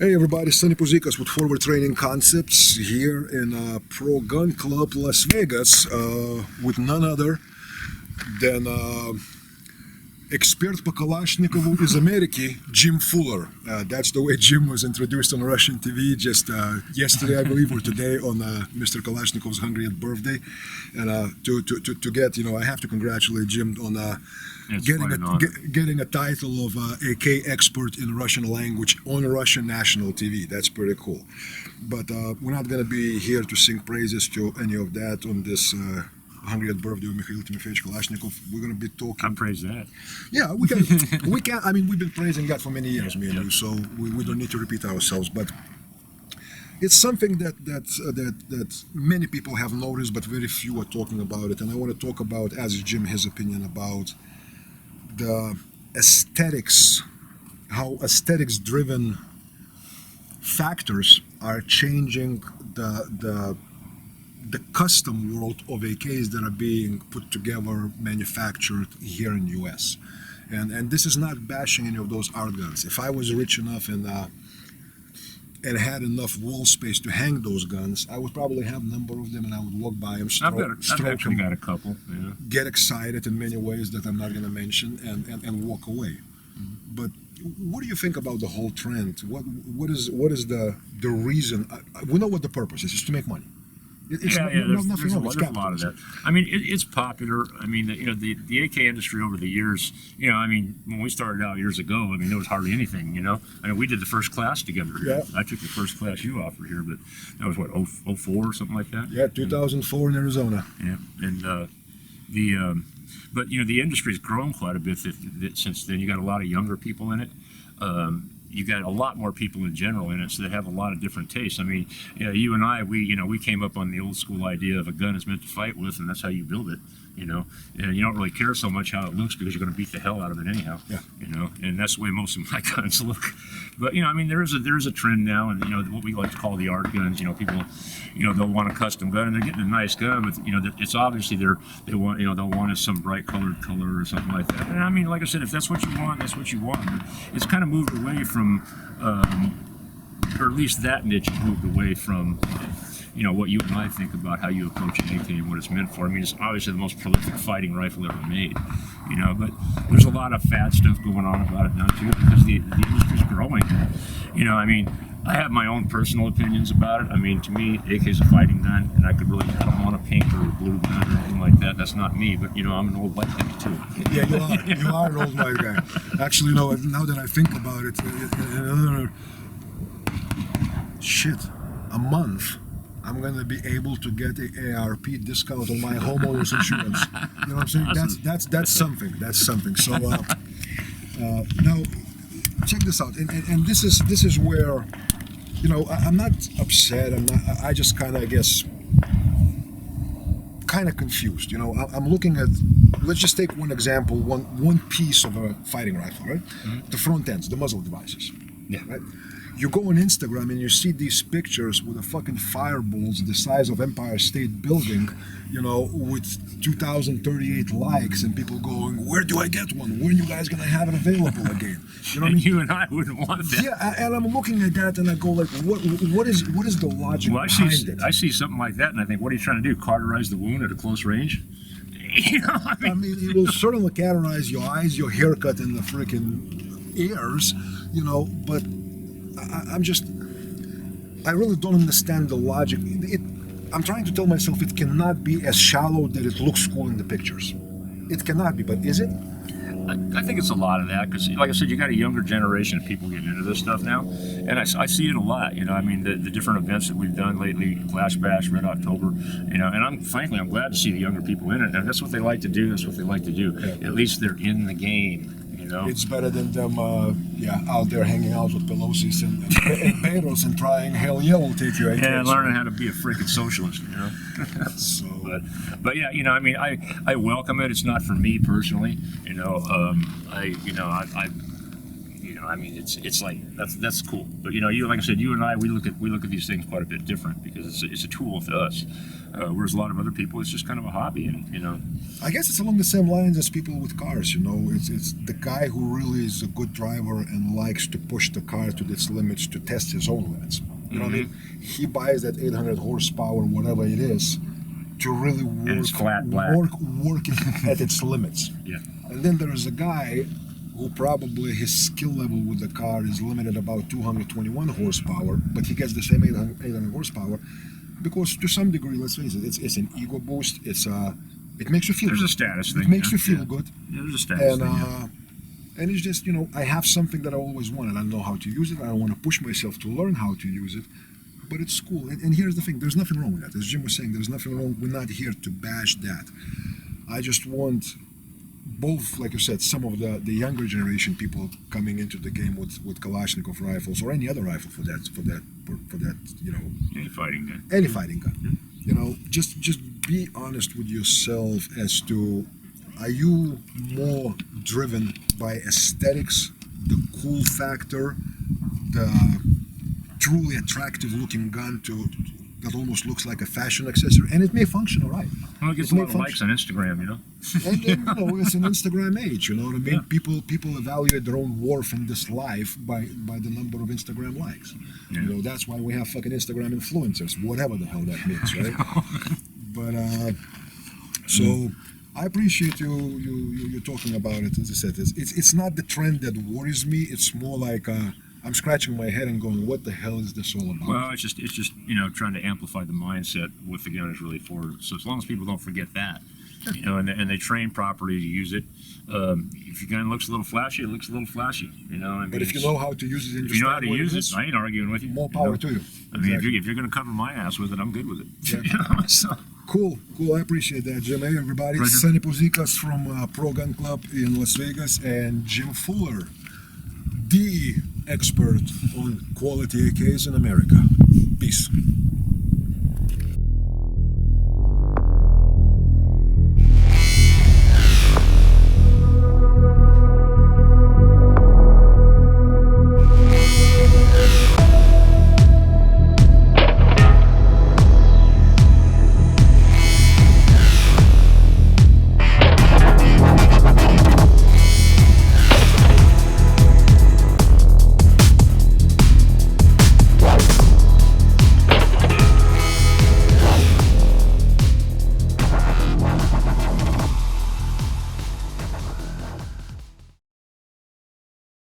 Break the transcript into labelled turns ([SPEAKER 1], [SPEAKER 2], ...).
[SPEAKER 1] Hey everybody, Sonny Puzikas with Forward Training Concepts here in Pro Gun Club, Las Vegas, with none other than expert по Kalashnikovу из Америки, Jim Fuller. That's the way Jim was introduced on Russian TV just yesterday, I believe, or today on Mr. Kalashnikov's 100th birthday. And to get, I have to congratulate Jim on getting a title of AK expert in Russian language on Russian national TV. That's pretty cool. But we're not going to be here to sing praises to any of that on this 100th birthday of Mikhail Timofeyevich Kalashnikov. We're going to be talking.
[SPEAKER 2] I praise that.
[SPEAKER 1] Yeah, we can. We can. I mean, we've been praising God for many years, me and you. So we don't need to repeat ourselves. But it's something that many people have noticed, but very few are talking about it. And I want to talk about, as Jim, his opinion about the aesthetics, how aesthetics-driven factors are changing the custom world of AKs that are being put together, manufactured here in U.S. And this is not bashing any of those art guns. If I was rich enough and had enough wall space to hang those guns, I would probably have a number of them, and I would walk by them,
[SPEAKER 2] I've actually got a couple. Yeah.
[SPEAKER 1] Get excited in many ways that I'm not going to mention, and walk away. But what do you think about the whole trend? What is the reason? We know what the purpose is. It's to make money.
[SPEAKER 2] There's a lot of that. I mean, it's popular. I mean, the AK industry over the years, I mean, when we started out years ago, I mean, there was hardly anything, I mean, we did the first class together here. Yeah. I took the first class you offered here, but that was, what, 04 or something like that?
[SPEAKER 1] Yeah, 2004 in Arizona.
[SPEAKER 2] Yeah, and but, the industry's grown quite a bit since then. You got a lot of younger people in it. You got a lot more people in general in it, so they have a lot of different tastes. I mean, you and I, we came up on the old school idea of a gun is meant to fight with, and that's how you build it. And you don't really care so much how it looks because you're going to beat the hell out of it anyhow. Yeah. And that's the way most of my guns look. But I mean, there is a trend now, and what we like to call the art guns. People, they'll want a custom gun, and they're getting a nice gun, but it's obviously they want they'll want some bright colored color or something like that. And I mean, like I said, if that's what you want, that's what you want. But it's kind of moved away from, or at least that niche has moved away from. What you and I think about how you approach an AK and what it's meant for. I mean, it's obviously the most prolific fighting rifle ever made, but there's a lot of fad stuff going on about it now too, because the industry's growing. I mean, I have my own personal opinions about it. I mean, to me, AK is a fighting gun, and I don't want a pink or a blue gun or anything like that. That's not me, but I'm an old white guy too.
[SPEAKER 1] Yeah, you are. You are an old white guy. Actually, now that I think about it, in another a month, I'm going to be able to get an ARP discount on my homeowner's insurance. You know what I'm saying? Awesome. That's something. That's something. So now, check this out. And this is where, I'm not upset. I just kind of, I guess, kind of confused. I'm looking at. Let's just take one example. One piece of a fighting rifle, right? Mm-hmm. The front ends, the muzzle devices. Yeah. Right. You go on Instagram and you see these pictures with the fucking fireballs the size of Empire State Building, with 2,038 likes, and people going, "Where do I get one? When are you guys gonna have it available again?" You know what I mean?
[SPEAKER 2] You and I wouldn't want that.
[SPEAKER 1] Yeah, and I'm looking at that and I go like, what is the logic behind it?
[SPEAKER 2] I see something like that and I think, what are you trying to do? Cauterize the wound at a close range?
[SPEAKER 1] I mean, it will certainly cauterize your eyes, your haircut, and the freaking ears, but. I really don't understand the logic. I'm trying to tell myself it cannot be as shallow that it looks cool in the pictures. It cannot be, but is it?
[SPEAKER 2] I think it's a lot of that because, like I said, you got a younger generation of people getting into this stuff now, and I see it a lot. I mean, the different events that we've done lately, Flash Bash, Red October, and I'm glad to see the younger people in it. And that's what they like to do. That's what they like to do. Yeah. At least they're in the game.
[SPEAKER 1] It's better than them, out there hanging out with Pelosi's and Bezos and trying, hell yeah, we'll take you.
[SPEAKER 2] Yeah, learning how to be a freaking socialist,
[SPEAKER 1] So,
[SPEAKER 2] but yeah, I mean, I welcome it. It's not for me personally, know, I mean, it's like that's cool. But you know, you like I said, you and I, we look at these things quite a bit different because it's a tool to us. Whereas a lot of other people, it's just kind of a hobby, and you know.
[SPEAKER 1] I guess it's along the same lines as people with cars. You know, it's the guy who really is a good driver and likes to push the car to its limits to test his own limits. You know what I mean? He buys that 800 horsepower, whatever it is, to really work it at its limits.
[SPEAKER 2] Yeah.
[SPEAKER 1] And then there is a guy who probably his skill level with the car is limited about 221 horsepower, but he gets the same 800 horsepower because to some degree, let's face it, it's an ego boost. It makes you feel
[SPEAKER 2] There's
[SPEAKER 1] good.
[SPEAKER 2] a status thing.
[SPEAKER 1] It makes you feel
[SPEAKER 2] yeah.
[SPEAKER 1] good.
[SPEAKER 2] Yeah, there's a status
[SPEAKER 1] And,
[SPEAKER 2] thing. Yeah.
[SPEAKER 1] and it's just, you know, I have something that I always wanted. I don't know how to use it. I don't want to push myself to learn how to use it. But it's cool. And here's the thing. There's nothing wrong with that. As Jim was saying, there's nothing wrong. We're not here to bash that. I just want both, like you said, some of the younger generation people coming into the game with Kalashnikov rifles or any other rifle for that, you know,
[SPEAKER 2] Any fighting gun.
[SPEAKER 1] any fighting gun. You know, just be honest with yourself as to, are you more driven by aesthetics, the cool factor, the truly attractive looking gun that almost looks like a fashion accessory, and it may function all right.
[SPEAKER 2] Well, it gets a lot of likes on Instagram, you know.
[SPEAKER 1] And you know, it's an Instagram age, you know what I mean?
[SPEAKER 2] Yeah.
[SPEAKER 1] People evaluate their own worth in this life by the number of Instagram likes.
[SPEAKER 2] Yeah.
[SPEAKER 1] You know, that's why we have fucking Instagram influencers, whatever the hell that means, right? But so I appreciate you talking about it. As I said, it's not the trend that worries me. It's more like I'm scratching my head and going, what the hell is this all about?
[SPEAKER 2] Well, it's just you know, trying to amplify the mindset what the gun is really for. So as long as people don't forget that, you know, and they train properly to use it. If your gun looks a little flashy, it looks a little flashy, you know. I mean,
[SPEAKER 1] But if you know how to use it, and
[SPEAKER 2] if you know how to use
[SPEAKER 1] it,
[SPEAKER 2] it, I ain't arguing with you.
[SPEAKER 1] more
[SPEAKER 2] you
[SPEAKER 1] power
[SPEAKER 2] know?
[SPEAKER 1] to you.
[SPEAKER 2] I mean,
[SPEAKER 1] Exactly.
[SPEAKER 2] if you're going to cover my ass with it, I'm good with it.
[SPEAKER 1] Yeah.
[SPEAKER 2] You know, so.
[SPEAKER 1] Cool. I appreciate that, Jim. Hey, everybody.
[SPEAKER 2] Pleasure.
[SPEAKER 1] Sonny Puzikas from Pro Gun Club in Las Vegas and Jim Fuller, the expert on quality AKs in America. Peace.